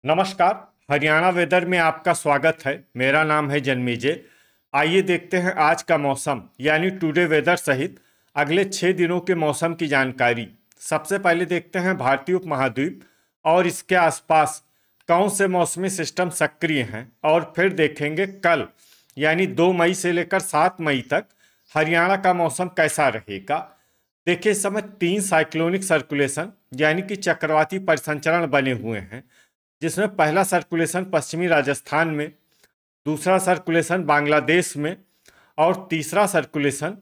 नमस्कार। हरियाणा वेदर में आपका स्वागत है। मेरा नाम है जन्मेजय। आइए देखते हैं आज का मौसम यानी टुडे वेदर सहित अगले 6 दिनों के मौसम की जानकारी। सबसे पहले देखते हैं भारतीय उपमहाद्वीप और इसके आसपास कौन से मौसमी सिस्टम सक्रिय हैं, और फिर देखेंगे कल यानी 2 मई से लेकर 7 मई तक हरियाणा का मौसम कैसा रहेगा। देखिए, इस समय 3 साइक्लोनिक सर्कुलेशन यानी कि चक्रवाती परिसंचरण बने हुए हैं, जिसमें पहला सर्कुलेशन पश्चिमी राजस्थान में, दूसरा सर्कुलेशन बांग्लादेश में और तीसरा सर्कुलेशन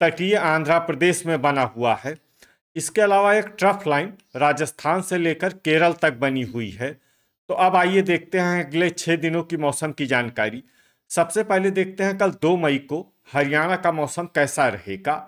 तटीय आंध्र प्रदेश में बना हुआ है। इसके अलावा एक ट्रफ लाइन राजस्थान से लेकर केरल तक बनी हुई है। तो अब आइए देखते हैं अगले 6 दिनों की मौसम की जानकारी। सबसे पहले देखते हैं कल 2 मई को हरियाणा का मौसम कैसा रहेगा।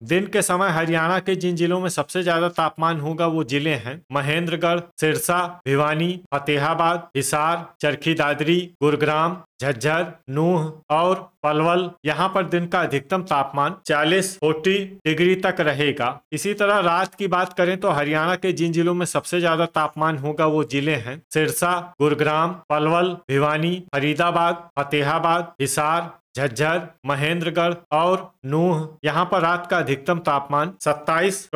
दिन के समय हरियाणा के जिन जिलों में सबसे ज्यादा तापमान होगा वो जिले हैं महेंद्रगढ़, सिरसा, भिवानी, फतेहाबाद, हिसार, चरखी दादरी, गुरुग्राम, झज्जर, नूंह और पलवल। यहाँ पर दिन का अधिकतम तापमान 40 डिग्री तक रहेगा। इसी तरह रात की बात करें तो हरियाणा के जिन जिलों में सबसे ज्यादा तापमान होगा वो जिले हैं सिरसा, गुरुग्राम, पलवल, भिवानी, फरीदाबाद, फतेहाबाद, हिसार, झज्जर, महेंद्रगढ़ और नूंह। यहाँ पर रात का अधिकतम तापमान 27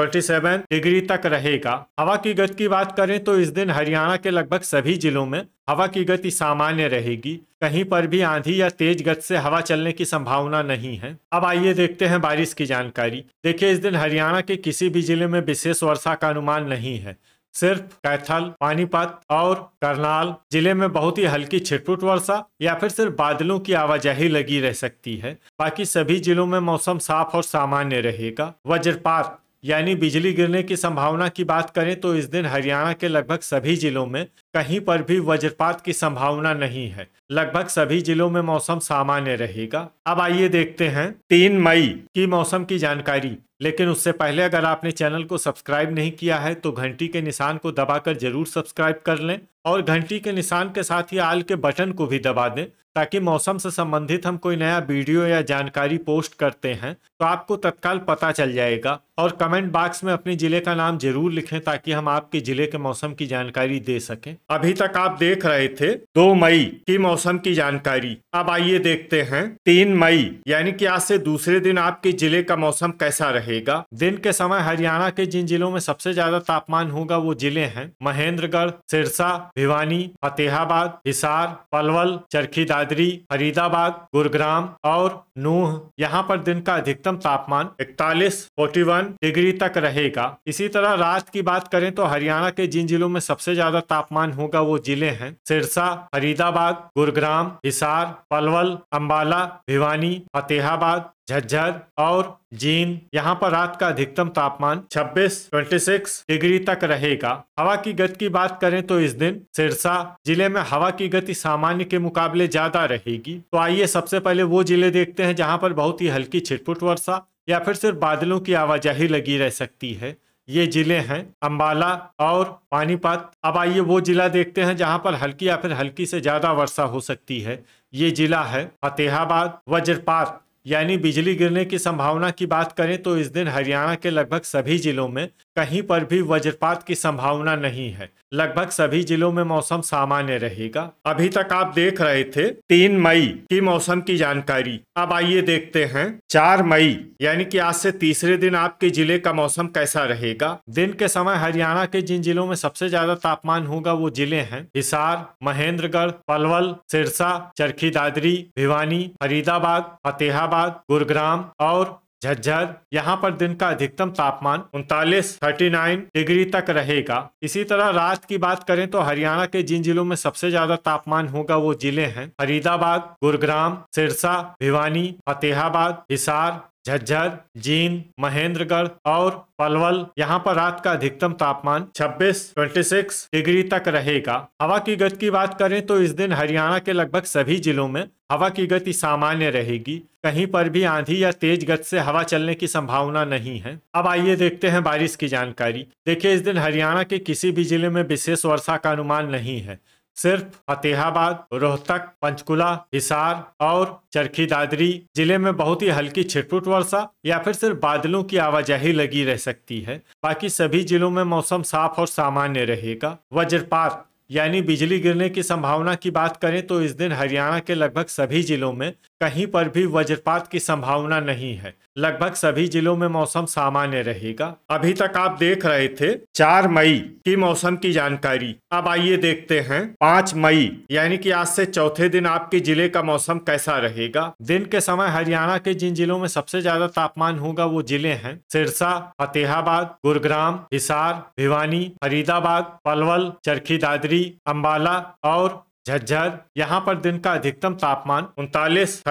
डिग्री तक रहेगा। हवा की गति की बात करें तो इस दिन हरियाणा के लगभग सभी जिलों में हवा की गति सामान्य रहेगी। कहीं पर भी आंधी या तेज गति से हवा चलने की संभावना नहीं है। अब आइए देखते हैं बारिश की जानकारी। देखिए, इस दिन हरियाणा के किसी भी जिले में विशेष वर्षा का अनुमान नहीं है। सिर्फ कैथल, पानीपत और करनाल जिले में बहुत ही हल्की छिटपुट वर्षा या फिर सिर्फ बादलों की आवाजाही लगी रह सकती है। बाकी सभी जिलों में मौसम साफ और सामान्य रहेगा। वज्रपात यानी बिजली गिरने की संभावना की बात करें तो इस दिन हरियाणा के लगभग सभी जिलों में कहीं पर भी वज्रपात की संभावना नहीं है। लगभग सभी जिलों में मौसम सामान्य रहेगा। अब आइए देखते हैं 3 मई की मौसम की जानकारी। लेकिन उससे पहले अगर आपने चैनल को सब्सक्राइब नहीं किया है तो घंटी के निशान को दबाकर जरूर सब्सक्राइब कर लें और घंटी के निशान के साथ ही आल के बटन को भी दबा दें, ताकि मौसम से संबंधित हम कोई नया वीडियो या जानकारी पोस्ट करते हैं तो आपको तत्काल पता चल जाएगा। और कमेंट बॉक्स में अपने जिले का नाम जरूर लिखें ताकि हम आपके जिले के मौसम की जानकारी दे सकें। अभी तक आप देख रहे थे 2 मई की मौसम की जानकारी। अब आइए देखते हैं 3 मई यानी कि आज से दूसरे दिन आपके जिले का मौसम कैसा रहेगा। दिन के समय हरियाणा के जिन जिलों में सबसे ज्यादा तापमान होगा वो जिले हैं महेंद्रगढ़, सिरसा, भिवानी, फतेहाबाद, हिसार, पलवल, चरखी दादरी, फरीदाबाद, गुरुग्राम और नूंह। यहाँ पर दिन का अधिकतम तापमान 41 डिग्री तक रहेगा। इसी तरह रात की बात करें तो हरियाणा के जिन जिलों में सबसे ज्यादा तापमान होगा वो जिले हैं सिरसा, फरीदाबाद, गुरुग्राम, हिसार, पलवल, अंबाला, भिवानी, फतेहाबाद, झज्जर और जींद। यहाँ पर रात का अधिकतम तापमान 26 डिग्री तक रहेगा। हवा की गति की बात करें तो इस दिन सिरसा जिले में हवा की गति सामान्य के मुकाबले ज्यादा रहेगी। तो आइए सबसे पहले वो जिले देखते हैं जहाँ पर बहुत ही हल्की छिटपुट वर्षा या फिर सिर्फ बादलों की आवाजाही लगी रह सकती है। ये जिले हैं अंबाला और पानीपत। अब आइए वो जिला देखते हैं जहां पर हल्की या फिर हल्की से ज्यादा वर्षा हो सकती है। ये जिला है फतेहाबाद। वज्रपात यानी बिजली गिरने की संभावना की बात करें तो इस दिन हरियाणा के लगभग सभी जिलों में कहीं पर भी वज्रपात की संभावना नहीं है। लगभग सभी जिलों में मौसम सामान्य रहेगा। अभी तक आप देख रहे थे 3 मई की मौसम की जानकारी। अब आइए देखते हैं 4 मई यानी कि आज से तीसरे दिन आपके जिले का मौसम कैसा रहेगा। दिन के समय हरियाणा के जिन जिलों में सबसे ज्यादा तापमान होगा वो जिले हैं हिसार, महेंद्रगढ़, पलवल, सिरसा, चरखी दादरी, भिवानी, फरीदाबाद, फतेहाबाद, गुरुग्राम और झज्जर। यहाँ पर दिन का अधिकतम तापमान 39 डिग्री तक रहेगा। इसी तरह रात की बात करें तो हरियाणा के जिन जिलों में सबसे ज्यादा तापमान होगा वो जिले हैं फरीदाबाद, गुरुग्राम, सिरसा, भिवानी, फतेहाबाद, हिसार, झज्जर, जींद, महेंद्रगढ़ और पलवल। यहाँ पर रात का अधिकतम तापमान 26 डिग्री तक रहेगा। हवा की गति की बात करें तो इस दिन हरियाणा के लगभग सभी जिलों में हवा की गति सामान्य रहेगी। कहीं पर भी आंधी या तेज गति से हवा चलने की संभावना नहीं है। अब आइए देखते हैं बारिश की जानकारी। देखिए, इस दिन हरियाणा के किसी भी जिले में विशेष वर्षा का अनुमान नहीं है। सिर्फ फतेहाबाद, रोहतक, पंचकुला, हिसार और चरखी दादरी जिले में बहुत ही हल्की छिटपुट वर्षा या फिर सिर्फ बादलों की आवाजाही लगी रह सकती है। बाकी सभी जिलों में मौसम साफ और सामान्य रहेगा। वज्रपात यानी बिजली गिरने की संभावना की बात करें तो इस दिन हरियाणा के लगभग सभी जिलों में कहीं पर भी वज्रपात की संभावना नहीं है। लगभग सभी जिलों में मौसम सामान्य रहेगा। अभी तक आप देख रहे थे 4 मई की मौसम की जानकारी। अब आइए देखते हैं 5 मई यानी कि आज से चौथे दिन आपके जिले का मौसम कैसा रहेगा। दिन के समय हरियाणा के जिन जिलों में सबसे ज्यादा तापमान होगा वो जिले हैं सिरसा, फतेहाबाद, गुरुग्राम, हिसार, भिवानी, फरीदाबाद, पलवल, चरखी दादरी, अंबाला और झज्जर। यहाँ पर दिन का अधिकतम तापमान 39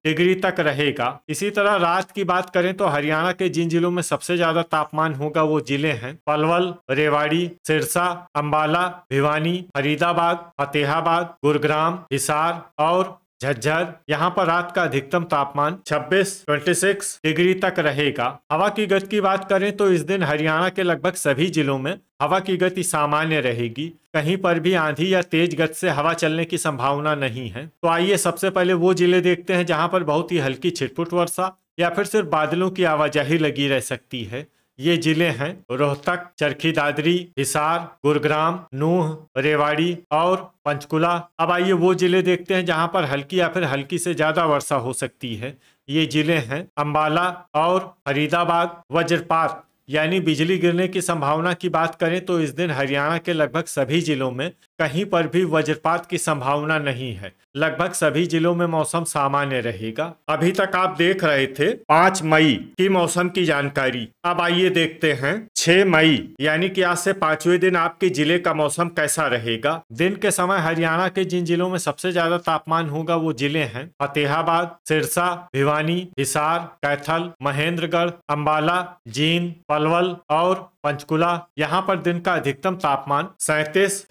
डिग्री तक रहेगा। इसी तरह रात की बात करें तो हरियाणा के जिन जिलों में सबसे ज्यादा तापमान होगा वो जिले हैं पलवल, रेवाड़ी, सिरसा, अंबाला, भिवानी, फरीदाबाद, फतेहाबाद, गुरुग्राम, हिसार और झज्जर। यहाँ पर रात का अधिकतम तापमान 26 डिग्री तक रहेगा। हवा की गति की बात करें तो इस दिन हरियाणा के लगभग सभी जिलों में हवा की गति सामान्य रहेगी। कहीं पर भी आंधी या तेज गति से हवा चलने की संभावना नहीं है। तो आइए सबसे पहले वो जिले देखते हैं जहां पर बहुत ही हल्की छिटपुट वर्षा या फिर सिर्फ बादलों की आवाजाही लगी रह सकती है। ये जिले हैं रोहतक, चरखी दादरी, हिसार, गुरुग्राम, नूंह, रेवाड़ी और पंचकुला। अब आइए वो जिले देखते हैं जहां पर हल्की या फिर हल्की से ज्यादा वर्षा हो सकती है। ये जिले हैं अंबाला और फरीदाबाद। वज्रपात यानी बिजली गिरने की संभावना की बात करें तो इस दिन हरियाणा के लगभग सभी जिलों में कहीं पर भी वज्रपात की संभावना नहीं है। लगभग सभी जिलों में मौसम सामान्य रहेगा। अभी तक आप देख रहे थे 5 मई की मौसम की जानकारी। अब आइए देखते हैं 6 मई यानी कि आज से 5वें दिन आपके जिले का मौसम कैसा रहेगा। दिन के समय हरियाणा के जिन जिलों में सबसे ज्यादा तापमान होगा वो जिले हैं फतेहाबाद, सिरसा, भिवानी, हिसार, कैथल, महेंद्रगढ़, अंबाला, जींद, पलवल और पंचकुला। यहाँ पर दिन का अधिकतम तापमान 37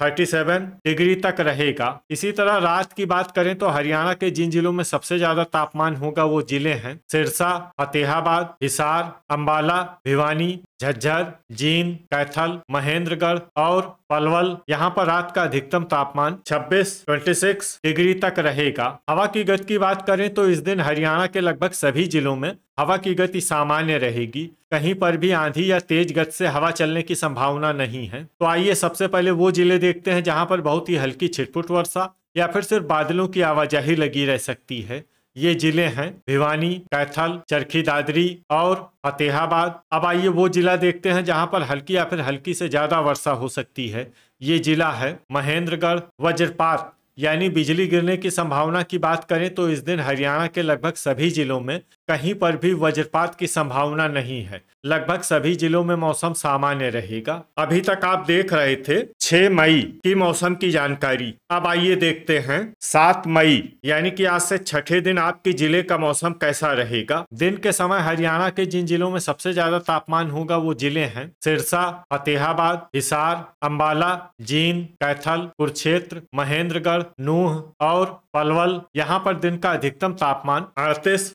डिग्री तक रहेगा। इसी तरह रात की बात करें तो हरियाणा के जिन जिलों में सबसे ज्यादा तापमान होगा वो जिले हैं सिरसा, फतेहाबाद, हिसार, अंबाला, भिवानी, झज्जर, जींद, कैथल, महेंद्रगढ़ और पलवल। यहाँ पर रात का अधिकतम तापमान 26 डिग्री तक रहेगा। हवा की गति की बात करें तो इस दिन हरियाणा के लगभग सभी जिलों में हवा की गति सामान्य रहेगी। कहीं पर भी आंधी या तेज गति से हवा चलने की संभावना नहीं है। तो आइए सबसे पहले वो जिले देखते हैं जहां पर बहुत ही हल्की छिटपुट वर्षा या फिर सिर्फ बादलों की आवाजाही लगी रह सकती है। ये जिले हैं भिवानी, कैथल, चरखी दादरी और फतेहाबाद। अब आइए वो जिला देखते हैं जहां पर हल्की या फिर हल्की से ज्यादा वर्षा हो सकती है। ये जिला है महेंद्रगढ़। वज्रपात यानी बिजली गिरने की संभावना की बात करें तो इस दिन हरियाणा के लगभग सभी जिलों में कहीं पर भी वज्रपात की संभावना नहीं है। लगभग सभी जिलों में मौसम सामान्य रहेगा। अभी तक आप देख रहे थे 6 मई की मौसम की जानकारी। अब आइए देखते हैं 7 मई यानी कि आज से छठे दिन आपके जिले का मौसम कैसा रहेगा। दिन के समय हरियाणा के जिन जिलों में सबसे ज्यादा तापमान होगा वो जिले हैं सिरसा, फतेहाबाद, हिसार, अंबाला, जींद, कैथल, कुरुक्षेत्र, महेंद्रगढ़, नूंह और पलवल। यहाँ पर दिन का अधिकतम तापमान 38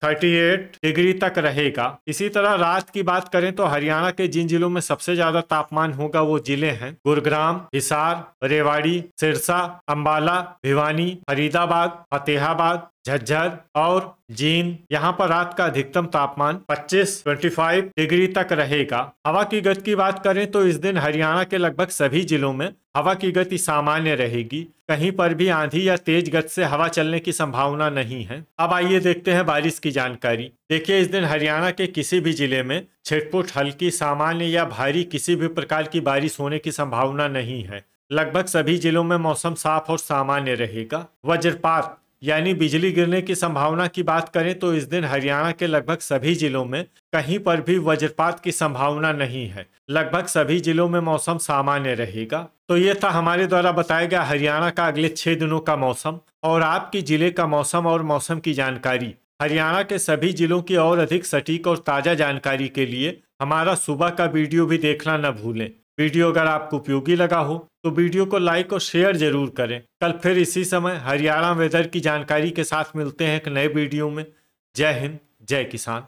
डिग्री तक रहेगा। इसी तरह रात की बात करें तो हरियाणा के जिन जिलों में सबसे ज्यादा तापमान होगा वो जिले हैं गुरुग्राम, हिसार, रेवाड़ी, सिरसा, अंबाला, भिवानी, फरीदाबाद, फतेहाबाद, झज्जर और जींद। यहाँ पर रात का अधिकतम तापमान 25 डिग्री तक रहेगा। हवा की गति की बात करें तो इस दिन हरियाणा के लगभग सभी जिलों में हवा की गति सामान्य रहेगी। कहीं पर भी आंधी या तेज गति से हवा चलने की संभावना नहीं है। अब आइए देखते हैं बारिश की जानकारी। देखिए इस दिन हरियाणा के किसी भी जिले में छिटपुट, हल्की, सामान्य या भारी किसी भी प्रकार की बारिश होने की संभावना नहीं है। लगभग सभी जिलों में मौसम साफ और सामान्य रहेगा। वज्रपात यानी बिजली गिरने की संभावना की बात करें तो इस दिन हरियाणा के लगभग सभी जिलों में कहीं पर भी वज्रपात की संभावना नहीं है। लगभग सभी जिलों में मौसम सामान्य रहेगा। तो ये था हमारे द्वारा बताया गया हरियाणा का अगले 6 दिनों का मौसम और आपके जिले का मौसम और मौसम की जानकारी। हरियाणा के सभी जिलों की और अधिक सटीक और ताज़ा जानकारी के लिए हमारा सुबह का वीडियो भी देखना न भूलें। वीडियो अगर आपको उपयोगी लगा हो तो वीडियो को लाइक और शेयर जरूर करें। कल फिर इसी समय हरियाणा वेदर की जानकारी के साथ मिलते हैं एक नए वीडियो में। जय हिंद, जय किसान।